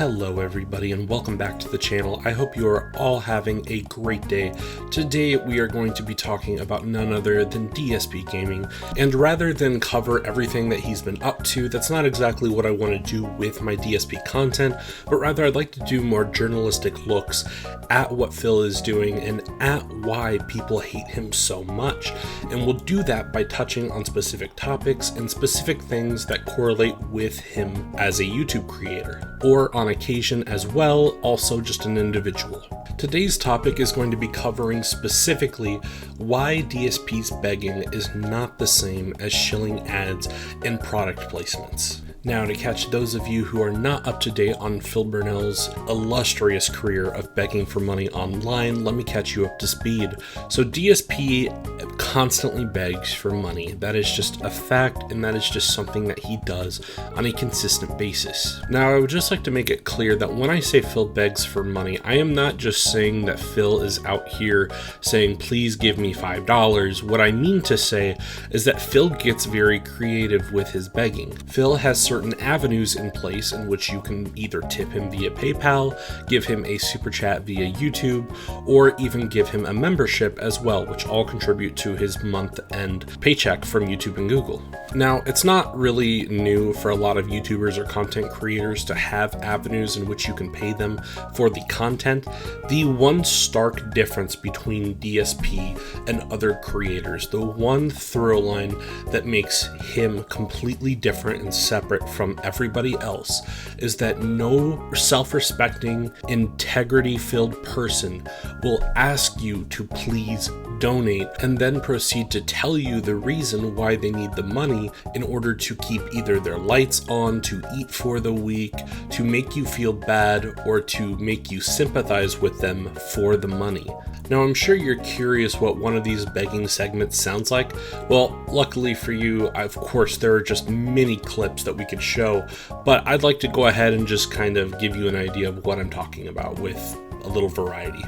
Hello everybody and welcome back to the channel. I hope you are all having a great day. Today we are going to be talking about none other than DSP Gaming, and rather than cover everything that he's been up to, that's not exactly what I want to do with my DSP content, but rather I'd like to do more journalistic looks at what Phil is doing and at why people hate him so much. And we'll do that by touching on specific topics and specific things that correlate with him as a YouTube creator, or on occasion as well, also just an individual. Today's topic is going to be covering specifically why DSP's begging is not the same as shilling ads and product placements. Now, to catch those of you who are not up to date on Phil Burnell's illustrious career of begging for money online, let me catch you up to speed. So DSP constantly begs for money. That is just a fact, and that is just something that he does on a consistent basis. Now, I would just like to make it clear that when I say Phil begs for money, I am not just saying that Phil is out here saying, please give me $5. What I mean to say is that Phil gets very creative with his begging. Phil has certain avenues in place in which you can either tip him via PayPal, give him a super chat via YouTube, or even give him a membership as well, which all contribute to his month-end paycheck from YouTube and Google. Now, it's not really new for a lot of YouTubers or content creators to have avenues in which you can pay them for the content. The one stark difference between DSP and other creators, the one through line that makes him completely different and separate from everybody else, is that no self-respecting, integrity-filled person will ask you to please donate and then proceed to tell you the reason why they need the money in order to keep either their lights on, to eat for the week, to make you feel bad, or to make you sympathize with them for the money. Now, I'm sure you're curious what one of these begging segments sounds like. Well, luckily for you, of course, there are just many clips that we could show, but I'd like to go ahead and just kind of give you an idea of what I'm talking about with a little variety.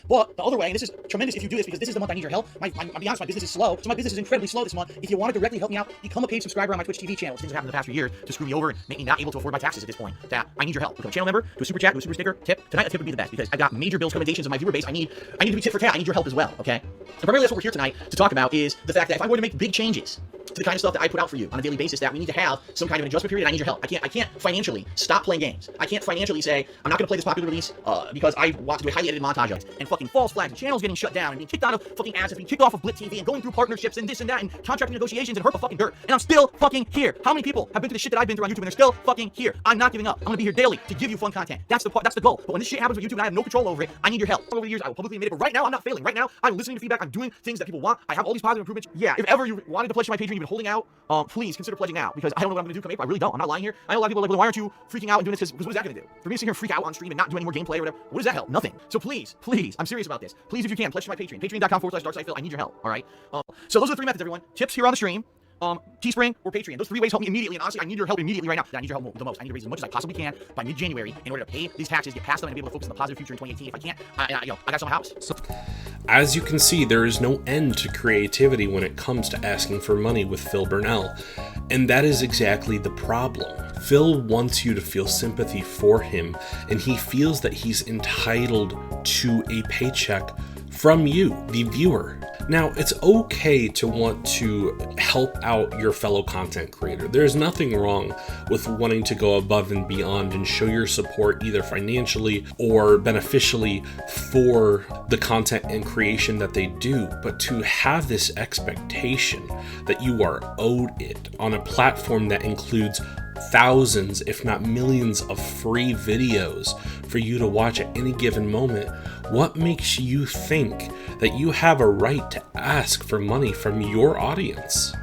But the other way, and this is tremendous if you do this because this is the month I need your help. I'll be honest, my business is slow, so my business is incredibly slow this month. If you want to directly help me out, become a paid subscriber on my Twitch TV channel. Things have happened in the past few years to screw me over and make me not able to afford my taxes at this point. That I need your help. Become a channel member, do a super chat, do a super sticker, tip. Tonight, a tip would be the best because I've got major bills recommendations in my viewer base. I need to be tit for tat. I need your help as well, okay? So primarily that's what we're here tonight to talk about, is the fact that if I'm going to make big changes to the kind of stuff that I put out for you on a daily basis, that we need to have some kind of an adjustment period, and I need your help. I can't financially stop playing games. I can't financially say, I'm not going to play this popular release because I want to do a highly edited montage of it, and fucking false flags and channels getting shut down and being kicked out of fucking ads and being kicked off of Blitz TV and going through partnerships and this and that and contracting negotiations and hurt the fucking dirt. And I'm still fucking here. How many people have been through the shit that I've been through on YouTube and they're still fucking here? I'm not giving up. I'm going to be here daily to give you fun content. That's the goal. But when this shit happens with YouTube and I have no control over it, I need your help. Over the years, I will publicly admit it, but right now I'm not failing. Right now, I'm listening to feedback. I'm doing things that people want. I have all these positive improvements. Yeah, if ever you wanted to pledge to my Patreon, you've been holding out, please consider pledging now, because I don't know what I'm going to do come April. I really don't. I'm not lying here. I know a lot of people are like, well, why aren't you freaking out and doing this? Because what is that going to do? For me to sit here and freak out on stream and not do any more gameplay or whatever, what does that help? Nothing. So please, I'm serious about this. Please, if you can, pledge to my Patreon. Patreon.com/DarkSidePhil. I need your help, all right? So those are the three methods, everyone. Tips here on the stream, Teespring, or Patreon. Those three ways help me immediately, and honestly, I need your help immediately right now. I need your help the most. I need to raise as much as I possibly can by mid-January in order to pay these taxes, get past them, and be able to focus on the positive future in 2018. If I can't, I got some house. So, as you can see, there is no end to creativity when it comes to asking for money with Phil Burnell, and that is exactly the problem. Phil wants you to feel sympathy for him, and he feels that he's entitled to a paycheck from you, the viewer. Now, it's okay to want to help out your fellow content creator. There's nothing wrong with wanting to go above and beyond and show your support either financially or beneficially for the content and creation that they do. But to have this expectation that you are owed it on a platform that includes thousands, if not millions, of free videos for you to watch at any given moment, what makes you think that you have a right to ask for money from your audience?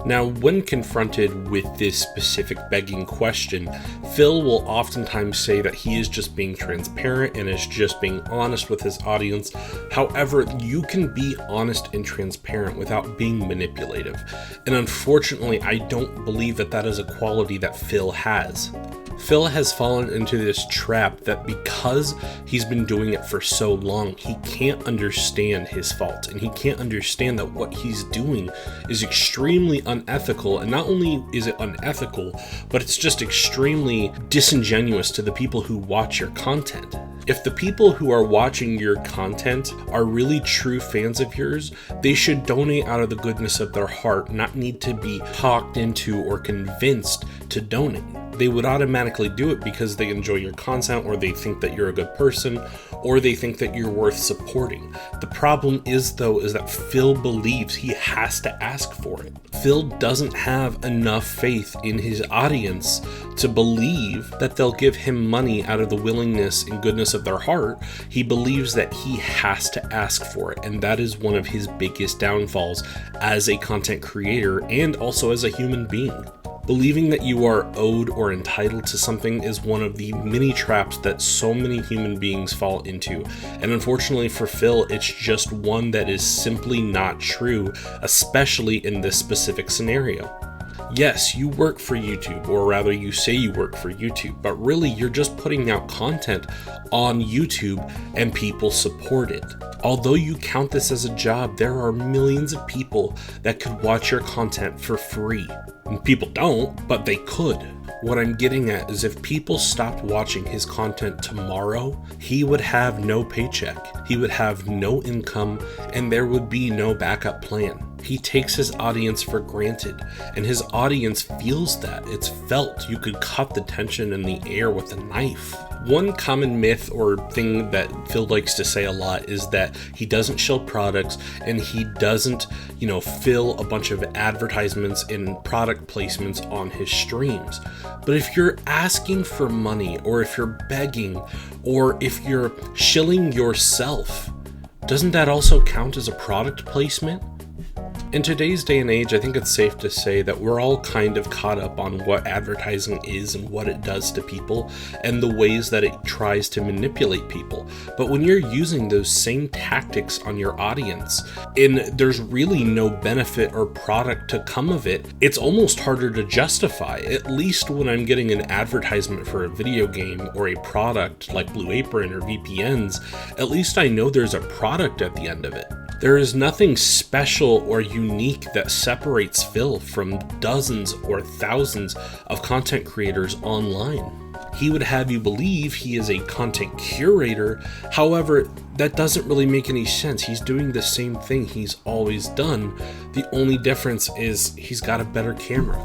Now, when confronted with this specific begging question, Phil will oftentimes say that he is just being transparent and is just being honest with his audience. However, you can be honest and transparent without being manipulative. And unfortunately, I don't believe that that is a quality that Phil has. Phil has fallen into this trap that because he's been doing it for so long, he can't understand his fault, and he can't understand that what he's doing is extremely unethical. And not only is it unethical, but it's just extremely disingenuous to the people who watch your content. If the people who are watching your content are really true fans of yours, they should donate out of the goodness of their heart, not need to be talked into or convinced to donate. They would automatically do it because they enjoy your content, or they think that you're a good person, or they think that you're worth supporting. The problem is that Phil believes he has to ask for it. Phil doesn't have enough faith in his audience to believe that they'll give him money out of the willingness and goodness of their heart. He believes that he has to ask for it, and that is one of his biggest downfalls as a content creator and also as a human being. Believing that you are owed or entitled to something is one of the many traps that so many human beings fall into. And unfortunately for Phil, it's just one that is simply not true, especially in this specific scenario. Yes, you work for YouTube, or rather you say you work for YouTube, but really you're just putting out content on YouTube and people support it. Although you count this as a job, there are millions of people that could watch your content for free. And people don't, but they could. What I'm getting at is if people stopped watching his content tomorrow, he would have no paycheck, he would have no income, and there would be no backup plan. He takes his audience for granted, and his audience feels that. It's felt. You could cut the tension in the air with a knife. One common myth or thing that Phil likes to say a lot is that he doesn't show products and he doesn't, fill a bunch of advertisements and product placements on his streams. But if you're asking for money, or if you're begging, or if you're shilling yourself, doesn't that also count as a product placement? In today's day and age, I think it's safe to say that we're all kind of caught up on what advertising is and what it does to people and the ways that it tries to manipulate people. But when you're using those same tactics on your audience and there's really no benefit or product to come of it, it's almost harder to justify. At least when I'm getting an advertisement for a video game or a product like Blue Apron or VPNs, at least I know there's a product at the end of it. There is nothing special or unique that separates Phil from dozens or thousands of content creators online. He would have you believe he is a content curator. However, that doesn't really make any sense. He's doing the same thing he's always done. The only difference is he's got a better camera.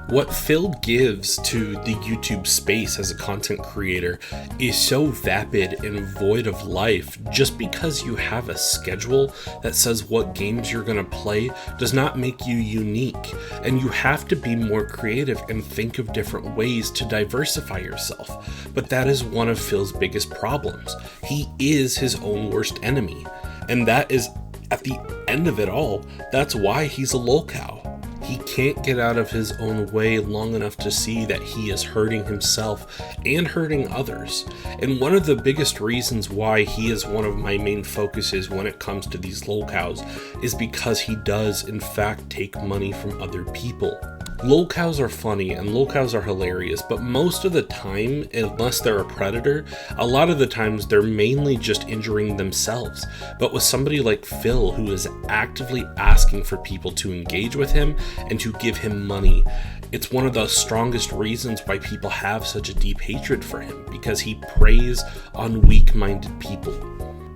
What Phil gives to the YouTube space as a content creator is so vapid and void of life. Just because you have a schedule that says what games you're going to play does not make you unique. And you have to be more creative and think of different ways to diversify yourself. But that is one of Phil's biggest problems. He is his own worst enemy. And that is, at the end of it all, that's why he's a lolcow. He can't get out of his own way long enough to see that he is hurting himself and hurting others. And one of the biggest reasons why he is one of my main focuses when it comes to these lolcows is because he does in fact take money from other people. Lolcows are funny and lolcows are hilarious, but most of the time, unless they're a predator, a lot of the times they're mainly just injuring themselves. But with somebody like Phil, who is actively asking for people to engage with him and to give him money, it's one of the strongest reasons why people have such a deep hatred for him, because he preys on weak-minded people.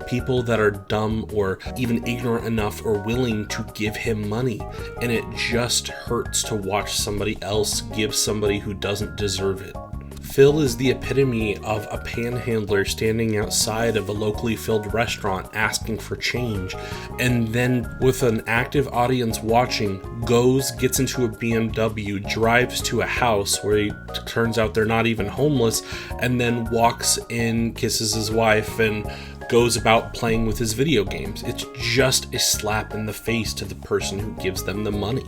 People that are dumb or even ignorant enough or willing to give him money, and it just hurts to watch somebody else give somebody who doesn't deserve it. Phil is the epitome of a panhandler standing outside of a locally filled restaurant asking for change, and then with an active audience watching, gets into a BMW, drives to a house where it turns out they're not even homeless, and then walks in, kisses his wife, and goes about playing with his video games. It's just a slap in the face to the person who gives them the money.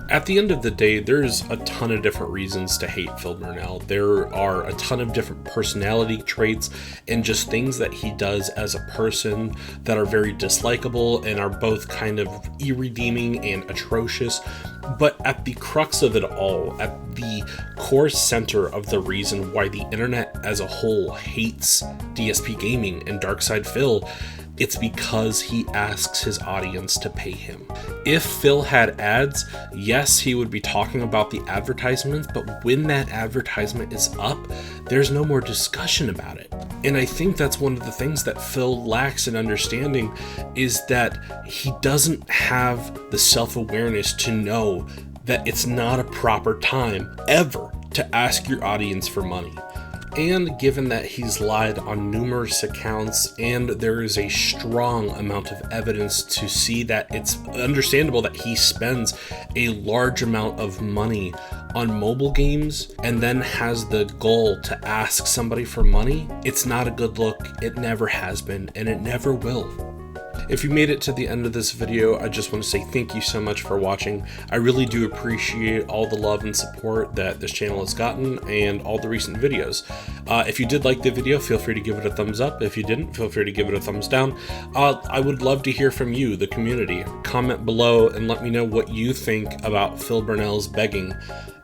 At the end of the day, there's a ton of different reasons to hate Phil Burnell. There are a ton of different personality traits and just things that he does as a person that are very dislikable and are both kind of irredeeming and atrocious. But at the crux of it all, at the core center of the reason why the internet as a whole hates DSP Gaming and Darkside Phil, it's because he asks his audience to pay him. If Phil had ads, yes, he would be talking about the advertisements, but when that advertisement is up, there's no more discussion about it. And I think that's one of the things that Phil lacks in understanding, is that he doesn't have the self-awareness to know that it's not a proper time ever to ask your audience for money. And given that he's lied on numerous accounts and there is a strong amount of evidence to see that it's understandable that he spends a large amount of money on mobile games and then has the goal to ask somebody for money, it's not a good look. It never has been, and it never will. If you made it to the end of this video, I just want to say thank you so much for watching. I really do appreciate all the love and support that this channel has gotten and all the recent videos. If you did like the video, feel free to give it a thumbs up. If you didn't, feel free to give it a thumbs down. I would love to hear from you, the community. Comment below and let me know what you think about Phil Burnell's begging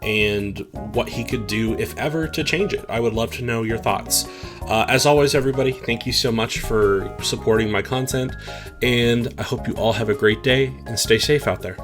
and what he could do, if ever, to change it. I would love to know your thoughts. As always, everybody, thank you so much for supporting my content, and I hope you all have a great day and stay safe out there.